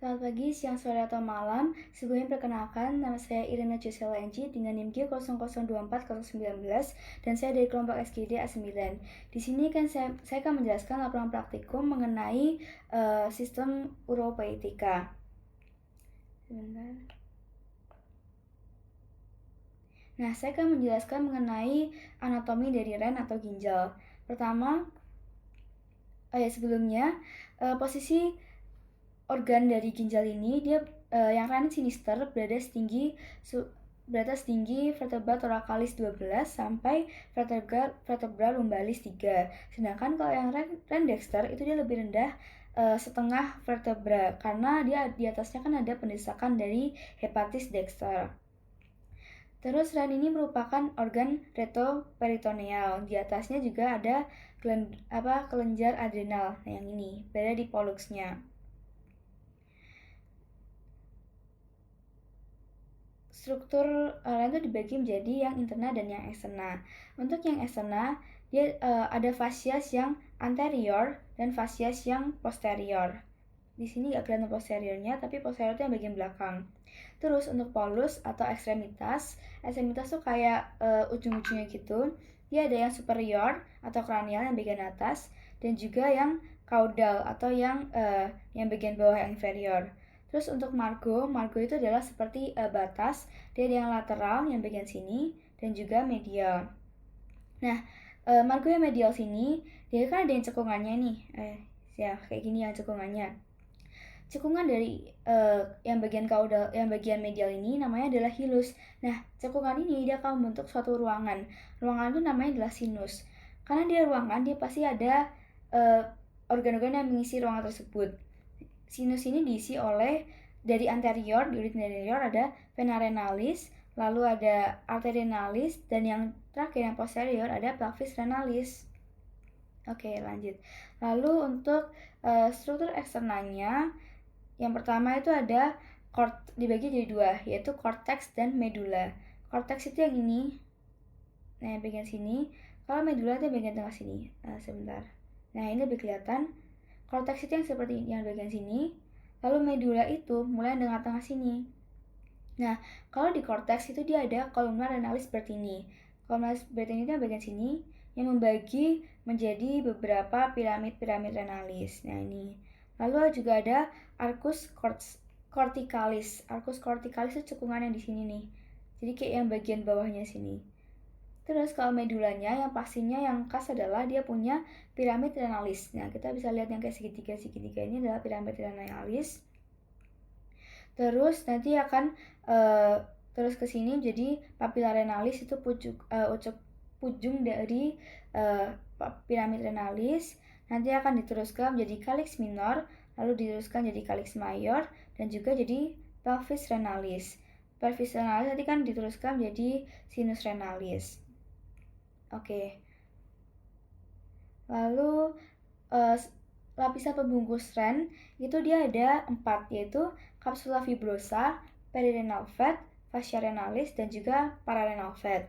Selamat pagi, siang, sore, atau malam. Sebelumnya perkenalkan, nama saya Irina Jusela Enji dengan NIM G0024-019 dan saya dari kelompok SGD A9. Di sini kan saya akan menjelaskan laporan praktikum mengenai sistem uropoetika. Sebentar. Nah, saya akan menjelaskan mengenai anatomi dari ren atau ginjal. Pertama, sebelumnya posisi organ dari ginjal ini dia yang ren sinister berada setinggi vertebra thoracalis 12 sampai vertebra lumbalis 3. Sedangkan kalau yang ren dexter itu dia lebih rendah setengah vertebra karena dia di atasnya kan ada pendesakan dari hepatis dexter. Terus ren ini merupakan organ retroperitoneal. Di atasnya juga ada kelenjar adrenal. Nah, yang ini berada di polluxnya. Struktur ren itu dibagi menjadi yang interna dan yang eksterna. Untuk yang eksterna, dia ada fasias yang anterior dan fasias yang posterior. Di sini nggak kelihatan posteriornya, tapi posterior itu yang bagian belakang. Terus untuk polus atau ekstremitas tuh kayak ujung-ujungnya gitu. Dia ada yang superior atau kranial yang bagian atas, dan juga yang caudal atau yang bagian bawah yang inferior. Terus untuk margo itu adalah seperti batas, dia ada yang lateral yang bagian sini dan juga medial. Nah, margo yang medial sini dia kan ada yang cekungannya nih, kayak gini yang cekungannya. Cekungan dari yang bagian caudal, yang bagian medial ini namanya adalah hilus. Nah, cekungan ini dia akan membentuk suatu ruangan. Ruangan itu namanya adalah sinus. Karena dia ruangan, dia pasti ada organ-organ yang mengisi ruangan tersebut. Sinus ini diisi oleh dari anterior, di ureter anterior ada vena renalis, lalu ada arteria renalis, dan yang terakhir yang posterior ada pelvis renalis. Oke, lanjut. Lalu untuk struktur eksternalnya, yang pertama itu ada dibagi jadi dua, yaitu cortex dan medulla. Cortex itu yang ini, nah yang bagian sini. Kalau medulla itu bagian tengah sini. Sebentar. Nah, ini lebih kelihatan. Cortex itu yang seperti yang bagian sini. Lalu medulla itu mulai dengan tengah sini. Nah, kalau di cortex itu dia ada columna renalis bertini. Columna bertini itu yang bagian sini yang membagi menjadi beberapa piramid renalis. Nah, ini. Lalu juga ada arcus corticalis. Arcus corticalis itu cekungan yang di sini nih. Jadi kayak yang bagian bawahnya sini. Terus kalau medulanya yang pastinya yang khas adalah dia punya piramid renalis. Nah, kita bisa lihat yang kayak segitiga ini adalah piramid renalis. Terus nanti akan terus ke sini jadi papilla renalis itu ujung dari piramid renalis. Nanti akan diteruskan menjadi calyx minor, lalu diteruskan jadi calyx major, dan juga jadi pelvis renalis. Pelvis renalis nanti kan diteruskan menjadi sinus renalis. Oke. Lalu lapisan pembungkus ren itu dia ada 4, yaitu capsula fibrosa, perirenal fat, fascia renalis, dan juga pararenal fat.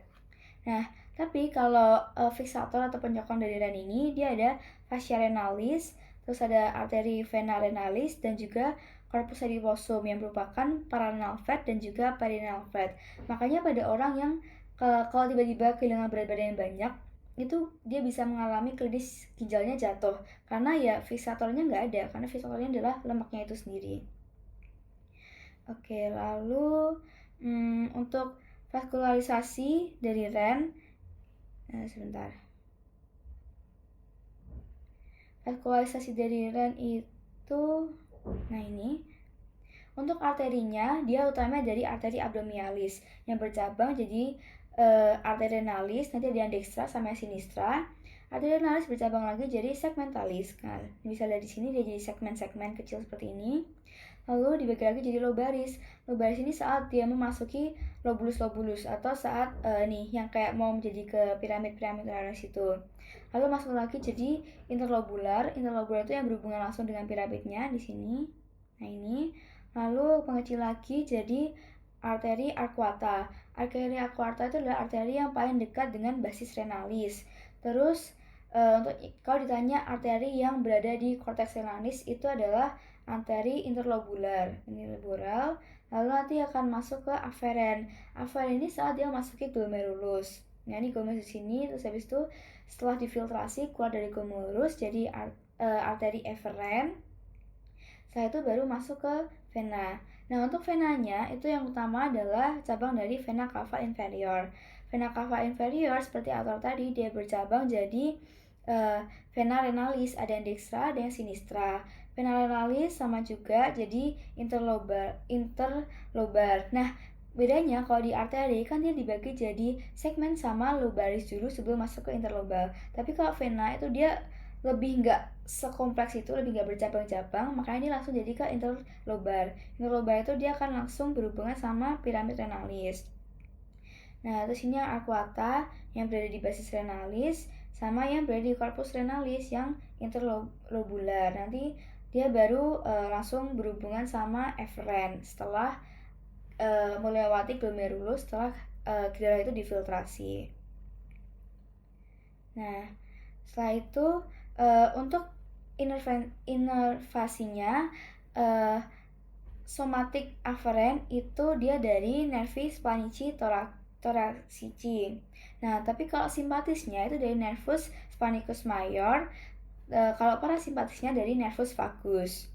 Nah, tapi kalau fiksator atau penyokong dari ren ini dia ada fascia renalis, terus ada arteri vena renalis, dan juga corpus adiposum yang merupakan pararenal fat dan juga perirenal fat. Makanya pada orang yang kalau tiba-tiba kehilangan berat badan yang banyak, itu dia bisa mengalami klinis ginjalnya jatuh karena ya fiksatornya nggak ada, karena fiksatornya adalah lemaknya itu sendiri. Oke, lalu untuk vaskularisasi dari ren, sebentar. Vaskularisasi dari ren itu, nah ini. Untuk arterinya, dia utamanya dari arteri abdominalis yang bercabang jadi arteri renalis, nanti ada yang dextra sama yang sinistra. Arteri renalis bercabang lagi jadi segmentalis. Nah, bisa lihat di sini dia jadi segmen-segmen kecil seperti ini. Lalu dibagi lagi jadi lobaris. Lobaris ini saat dia memasuki lobulus atau saat yang kayak mau menjadi ke piramid renalis itu. Lalu masuk lagi jadi interlobular. Interlobular itu yang berhubungan langsung dengan piramidnya di sini. Nah, ini. Lalu mengecil lagi jadi arteri arcuata. Arteri arcuata itu adalah arteri yang paling dekat dengan basis renalis. Terus Untuk kalau ditanya arteri yang berada di cortex renalis itu adalah arteri interlobular, lalu nanti akan masuk ke aferen. Aferen ini saat dia masuki glomerulus. Nah, ini glomerulus di sini, terus habis itu setelah difiltrasi keluar dari glomerulus jadi arteri eferen. Setelah itu baru masuk ke vena. Nah, untuk venanya itu yang utama adalah cabang dari vena cava inferior. Vena cava inferior seperti autor tadi dia bercabang jadi vena renalis, ada yang dextra, ada yang sinistra. Vena renalis sama juga jadi interlobar. Nah, bedanya kalau di arteri kan dia dibagi jadi segmen sama lobaris dulu sebelum masuk ke interlobal. Tapi kalau vena itu dia lebih nggak sekompleks itu, lebih nggak bercabang-cabang, makanya ini langsung jadi ke interlobar. Interlobar itu dia akan langsung berhubungan sama piramid renalis. Nah, terus ini yang arcuata yang berada di basis renalis sama yang berada di corpus renalis yang interlobular. Nanti dia baru langsung berhubungan sama eferen setelah melewati glomerulus setelah darah itu difiltrasi. Nah, setelah itu untuk inervasinya somatic afferent itu dia dari nervi splenici thoracici. Nah, tapi kalau simpatisnya itu dari nervus spanicus major, kalau parasimpatisnya dari nervus vagus.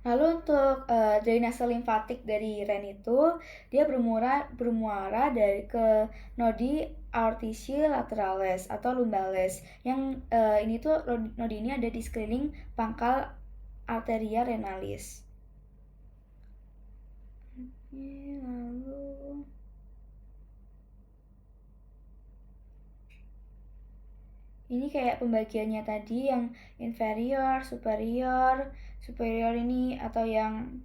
Lalu untuk drainase limfatik dari ren itu dia bermuara dari ke nodi aortici lateralis atau lumbales. Yang ini tuh nodi ini ada di sekeliling pangkal arteria renalis. Lalu ini kayak pembagiannya tadi yang inferior, superior ini atau yang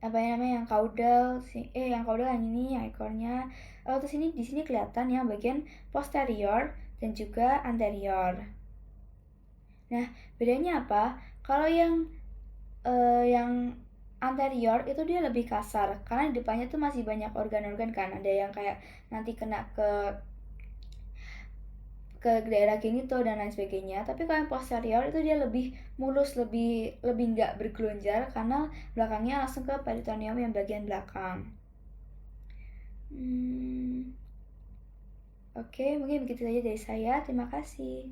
apa namanya yang caudal yang ini yang ekornya. Terus ini di sini kelihatan yang bagian posterior dan juga anterior. Nah, bedanya apa? Kalau yang anterior itu dia lebih kasar karena di depannya tuh masih banyak organ-organ kan, ada yang kayak nanti kena ke daerah genital dan lain sebagainya. Tapi kalau yang posterior itu dia lebih mulus, lebih nggak bergelonjar karena belakangnya langsung ke peritoneum yang bagian belakang. Oke, mungkin begitu saja dari saya. Terima kasih.